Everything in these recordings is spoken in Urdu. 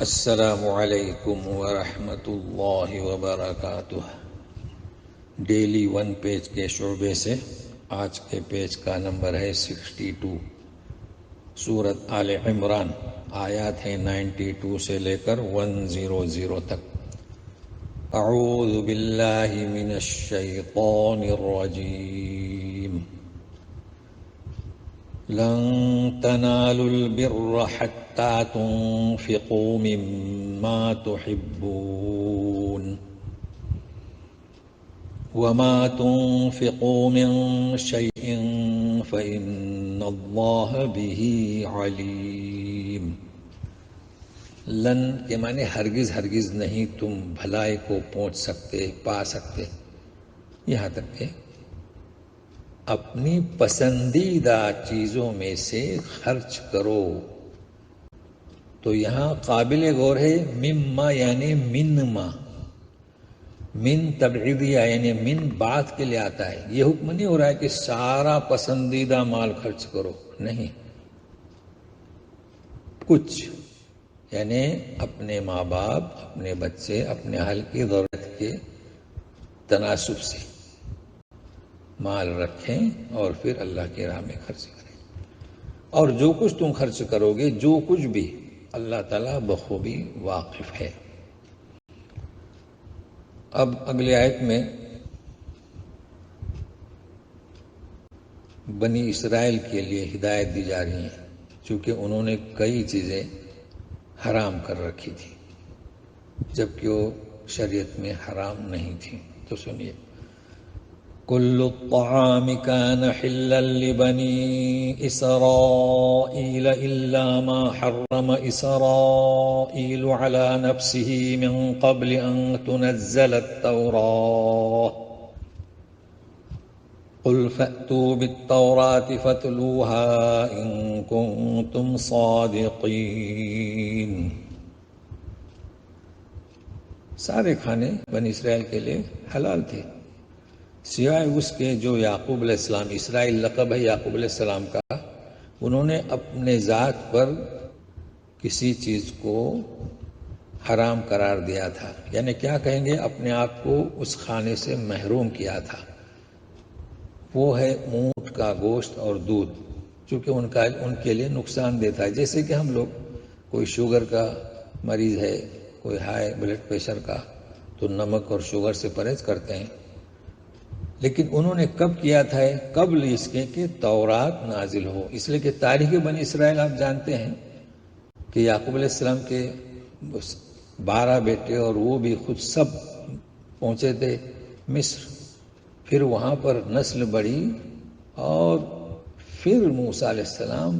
السلام علیکم ورحمۃ اللہ وبرکاتہ۔ ڈیلی ون پیج کے شعبے سے آج کے پیج کا نمبر ہے 62۔ سورت آل عمران، آیات ہیں 92 سے لے کر 100 تک۔ اعوذ باللہ من الشیطان الرجیم۔ لن تنالوا البر حتى تنفقوا مما تحبون وما تنفقوا من شيء فإن الله به عليم۔ لن کے معنی ہرگز نہیں تم بھلائی کو پہنچ سکتے، پا سکتے، یہاں تک کہ اپنی پسندیدہ چیزوں میں سے خرچ کرو۔ تو یہاں قابل غور ہے مما یعنی منما، من تبعیدیہ یعنی من بات کے لیے آتا ہے۔ یہ حکم نہیں ہو رہا ہے کہ سارا پسندیدہ مال خرچ کرو، نہیں، کچھ یعنی اپنے ماں باپ، اپنے بچے، اپنے اہل کی ضرورت کے تناسب سے مال رکھیں اور پھر اللہ کی راہ میں خرچ کریں۔ اور جو کچھ تم خرچ کرو گے، جو کچھ بھی، اللہ تعالیٰ بخوبی واقف ہے۔ اب اگلی آیت میں بنی اسرائیل کے لیے ہدایت دی جا رہی ہے، چونکہ انہوں نے کئی چیزیں حرام کر رکھی تھی جبکہ وہ شریعت میں حرام نہیں تھی۔ تو سنیے، كل الطعام كان حلا لبني إسرائيل إلا ما حرم إسرائيل على نفسه من قبل أن تنزل التوراة قل فأتوا بالتوراة فاتلوها إن كنتم صادقين۔ سارے کھانے بنی اسرائیل کے لیے حلال تھے سوائے اس کے جو یعقوب علیہ السلام، اسرائیل لقب ہے یعقوب علیہ السلام کا، انہوں نے اپنے ذات پر کسی چیز کو حرام قرار دیا تھا، یعنی کیا کہیں گے، اپنے آپ کو اس کھانے سے محروم کیا تھا۔ وہ ہے اونٹ کا گوشت اور دودھ، چونکہ ان کے لیے نقصان دہ تھا۔ جیسے کہ ہم لوگ، کوئی شوگر کا مریض ہے، کوئی ہائی بلڈ پریشر کا، تو نمک اور شوگر سے پرہیز کرتے ہیں، لیکن انہوں نے کب کیا تھا؟ قبل اس کے کہ تورات نازل ہو۔ اس لیے کہ تاریخ بنی اسرائیل آپ جانتے ہیں کہ یعقوب علیہ السلام کے 12 بیٹے اور وہ بھی خود سب پہنچے تھے مصر، پھر وہاں پر نسل بڑھی اور پھر موسیٰ علیہ السلام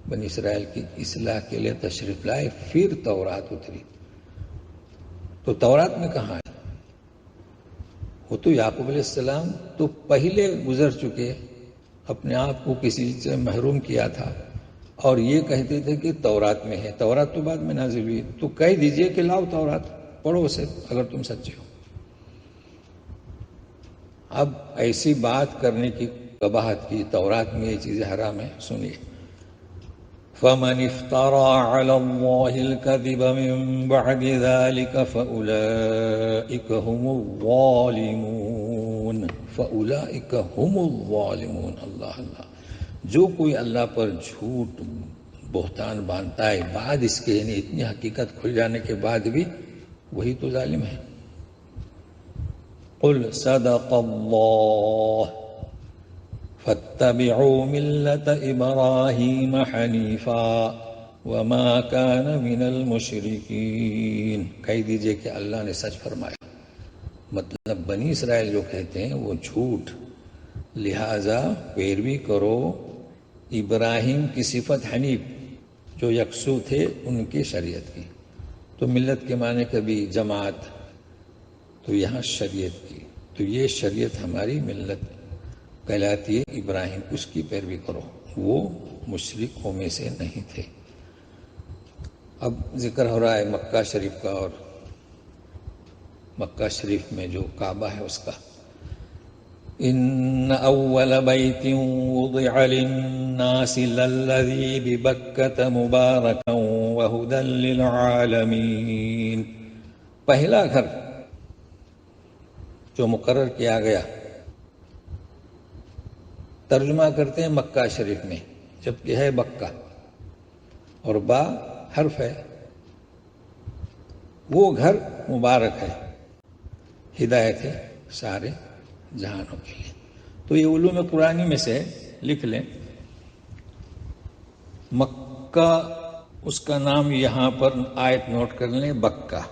بنی اسرائیل کی اصلاح کے لیے تشریف لائے، پھر تورات اتری۔ تو تورات میں کہاں ہے؟ وہ تو یعقوب علیہ السلام تو پہلے گزر چکے، اپنے آپ کو کسی سے محروم کیا تھا، اور یہ کہتے تھے کہ تورات میں ہے۔ تورات تو بعد میں نازل ہوئی، تو کہہ دیجئے کہ لاؤ تورات، پڑھو اسے اگر تم سچے ہو۔ اب ایسی بات کرنے کی قباحت کی، تورات میں یہ چیزیں حرام ہیں، سنیے۔ فَمَنِ افْتَرَى عَلَى اللَّهِ الْكَذِبَ مِن بَعْدِ ذَلِكَ فَأُولَئِكَ هُمُ الظَّالِمُونَ۔ فَأُولَئِكَ هُمُ الظَّالِمُونَ۔ اللہ، جو کوئی اللہ پر جھوٹ بہتان باندھتا ہے بعد اس کے، یعنی اتنی حقیقت کھل جانے کے بعد بھی، وہی تو ظالم ہے۔ قُلْ صَدَقَ اللَّهُ فَاتَّبِعُوا مِلَّةَ إِبْرَاهِيمَ حَنِيفًا وَمَا كَانَ مِنَ الْمُشْرِكِينَ۔ کہہ دیجئے کہ اللہ نے سچ فرمایا، مطلب بنی اسرائیل جو کہتے ہیں وہ جھوٹ، لہٰذا پیروی کرو ابراہیم کی صفت حنیف، جو یکسو تھے ان کی شریعت کی۔ تو ملت کے معنی کبھی جماعت، تو یہاں شریعت کی، تو یہ شریعت ہماری ملت کہلاتی ہے، ابراہیم، اس کی پیروی کرو، وہ مشرکوں میں سے نہیں تھے۔ اب ذکر ہو رہا ہے مکہ شریف کا، اور مکہ شریف میں جو کعبہ ہے اس کا۔ ان اول بیت وضع للناس للذی ببکۃ مبارکا وهدى للعالمين. پہلا گھر جو مقرر کیا گیا، ترجمہ کرتے ہیں مکہ شریف میں، جبکہ ہے بکہ اور با حرف ہے. وہ گھر مبارک ہے، ہدایت ہے سارے جہانوں کے لیے. تو یہ علوم قرآنی میں سے لکھ لیں. مکہ اس کا نام یہاں پر آیت نوٹ کر لیں، بکہ.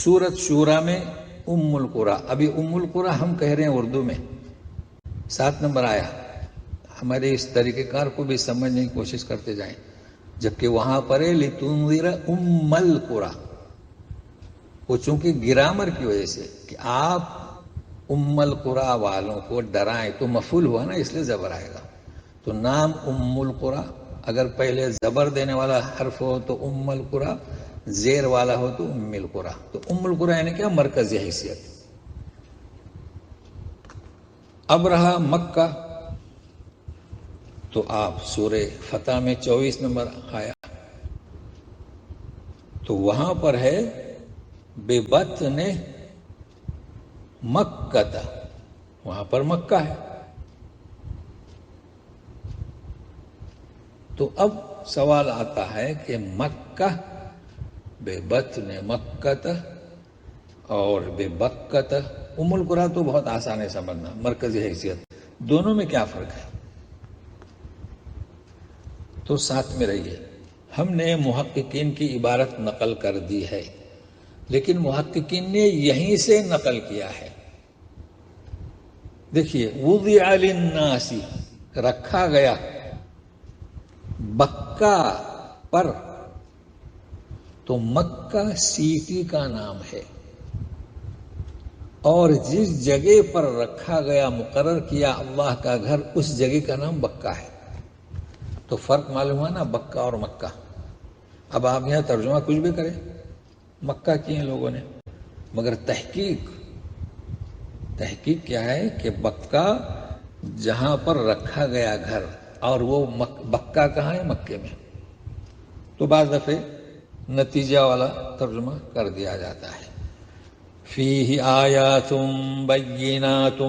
سورت شورا میں ام القرا، ابھی ام القرا ہم کہہ رہے ہیں اردو میں، 7 نمبر آیا. ہمارے اس طریقہ کار کو بھی سمجھنے کی کوشش کرتے جائیں، جبکہ وہاں پر ہے لتنذر ام القرا. وہ چونکہ گرامر کی وجہ سے کہ آپ ام القرا والوں کو ڈرائیں تو مفعول ہوا نا، اس لیے زبر آئے گا. تو نام ام القرا، اگر پہلے زبر دینے والا حرف ہو تو ام القرا، زیر والا ہو تو ام القرا. تو ام القرا یعنی کیا؟ مرکزی حیثیت. اب رہا مکہ، تو آپ سورہ فتح میں 24 نمبر آیا، تو وہاں پر ہے بے بطن مکہ، وہاں پر مکہ ہے. تو اب سوال آتا ہے کہ مکہ بے بطن مکہ اور بے بکہ، ام القرا تو بہت آسان ہے سمجھنا، مرکزی حیثیت. دونوں میں کیا فرق ہے؟ تو ساتھ میں رہیے. ہم نے محققین کی عبارت نقل کر دی ہے، لیکن محققین نے یہیں سے نقل کیا ہے. دیکھیے، وضع للناس رکھا گیا بکہ پر، تو مکہ سٹی کا نام ہے، اور جس جگہ پر رکھا گیا، مقرر کیا اللہ کا گھر، اس جگہ کا نام بکہ ہے. تو فرق معلوم ہوا نا، بکہ اور مکہ. اب آپ یہاں ترجمہ کچھ بھی کریں، مکہ کیے ہیں لوگوں نے، مگر تحقیق کیا ہے کہ بکہ جہاں پر رکھا گیا گھر، اور وہ بکہ کہاں ہے؟ مکے میں. تو بعض دفعے نتیجہ والا ترجمہ کر دیا جاتا ہے. فیہ آیات بینات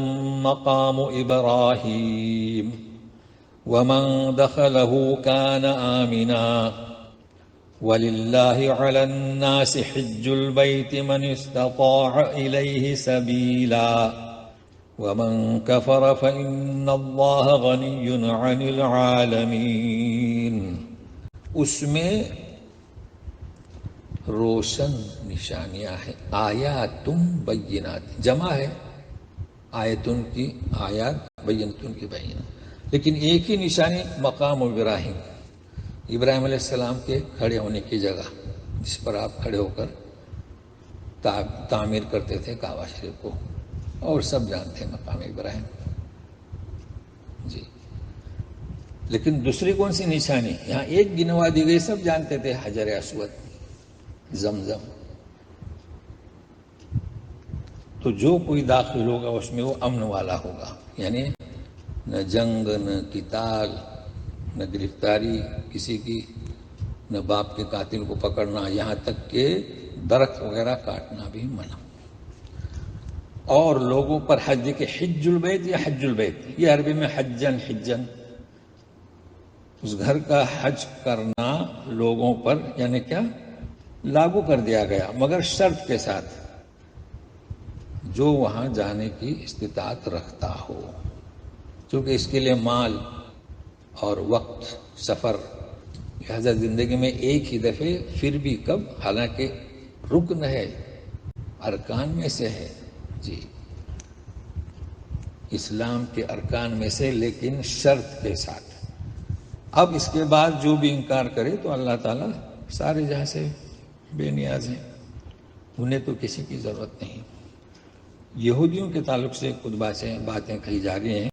مقام ابراہیم ومن دخلہ کان آمنا وَلِلَّهِ عَلَى النَّاسِ حِجُّ الْبَيْتِ مَنِ اسْتَطَاعَ إِلَيْهِ سَبِيلًا وَمَنْ كَفَرَ فَإِنَّ اللَّهَ غَنِيٌّ عَنِ الْعَالَمِينَ. اس میں روشن نشانیاں ہیں، آیاتم بینات، جمع ہے آیتن کی آیات، بینتن کی بینات. لیکن ایک ہی نشانی مقام ابراہیم، ابراہیم علیہ السلام کے کھڑے ہونے کی جگہ، جس پر آپ کھڑے ہو کر تعمیر کرتے تھے کعبہ شریف کو، اور سب جانتے ہیں مقام ابراہیم. جی، لیکن دوسری کون سی نشانی؟ یہاں ایک گنوا دی گئی، سب جانتے تھے، حجر اسود، زمزم. تو جو کوئی داخل ہوگا اس میں وہ امن والا ہوگا، یعنی نہ جنگ، نہ قتال، نہ گرفتاری کسی کی، نہ باپ کے قاتل کو پکڑنا، یہاں تک کہ درخت وغیرہ کاٹنا بھی منع. اور لوگوں پر حج کے حج البیت یا حج البیت، یہ عربی میں حجن، اس گھر کا حج کرنا لوگوں پر، یعنی کیا لاگو کر دیا گیا، مگر شرط کے ساتھ، جو وہاں جانے کی استطاعت رکھتا ہو، چونکہ اس کے لیے مال اور وقت، سفر، لہذا زندگی میں ایک ہی دفعے، پھر بھی کب، حالانکہ رکن ہے، ارکان میں سے ہے. جی، اسلام کے ارکان میں سے، لیکن شرط کے ساتھ. اب اس کے بعد جو بھی انکار کرے تو اللہ تعالیٰ سارے جہاں سے بے نیاز ہیں، انہیں تو کسی کی ضرورت نہیں. یہودیوں کے تعلق سے کچھ باتیں کہی جا رہی ہیں.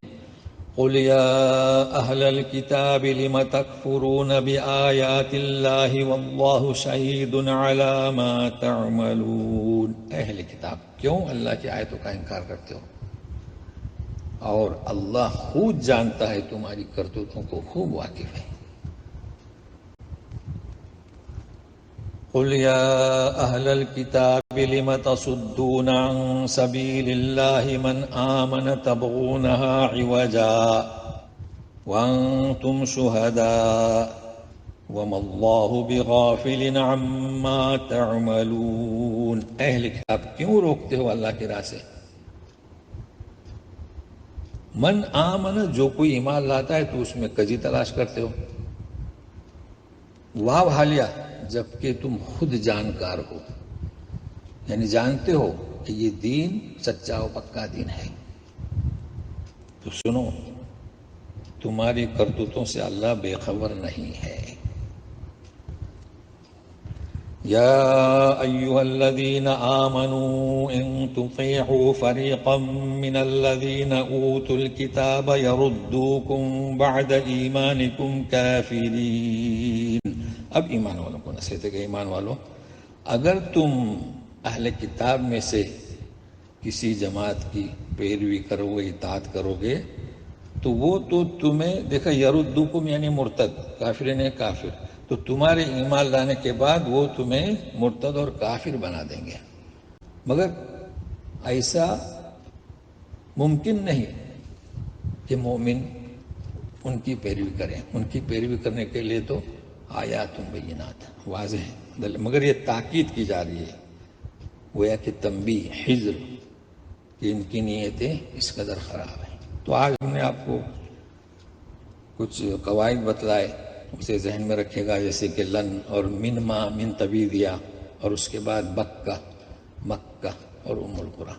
قُلْ يَا أَهْلَ الْكِتَابِ لِمَ تَكْفُرُونَ بِآيَاتِ اللَّهِ وَاللَّهُ شَهِيدٌ عَلَى مَا تَعْمَلُونَ. اہل کتاب، کیوں اللہ کی آیتوں کا انکار کرتے ہو؟ اور اللہ خود جانتا ہے تمہاری کرتوتوں کو، خوب واقف ہے. قل يا أهل الكتاب لم تصدون عن سبيل الله من آمن تبغونها عوجا وأنتم شهداء وما الله بغافل عما تعملون. اہل کتاب کیوں روکتے ہو اللہ کی راہ سے؟ من آمن، جو کوئی ایمان لاتا ہے تو اس میں کجی تلاش کرتے ہو. واو حالیہ، جبکہ تم خود جانکار ہو، یعنی جانتے ہو کہ یہ دین سچا و پکا دین ہے. تو سنو، تمہاری کرتوتوں سے اللہ بے خبر نہیں ہے. یا ایھا الذین آمنوا ان تطیعوا فریقا من الذین اوتوا الکتاب یردوکم بعد ایمانکم کافرین. اب ایمان والوں کو نصیحت ہے کہ ایمان والوں، اگر تم اہل کتاب میں سے کسی جماعت کی پیروی کرو گے، اطاعت کرو گے، تو وہ تو تمہیں دیکھا، یردوکم یعنی مرتد، کافرین کافر، تو تمہارے ایمان لانے کے بعد وہ تمہیں مرتد اور کافر بنا دیں گے. مگر ایسا ممکن نہیں کہ مومن ان کی پیروی کریں. ان کی پیروی کرنے کے لیے تو آیات بینات واضح ہے، مگر یہ تاکید کی جا رہی ہے، گویا کہ تنبیہ، حذر، کہ ان کی نیتیں اس قدر خراب ہیں. تو آج ہم نے آپ کو کچھ قواعد بتلائے، اسے ذہن میں رکھے گا، جیسے کہ لن اور من ما من طویلیہ، اور اس کے بعد بکہ، مکہ اور ام القریٰ.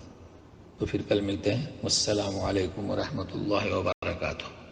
تو پھر کل ملتے ہیں. والسلام علیکم ورحمۃ اللہ وبرکاتہ.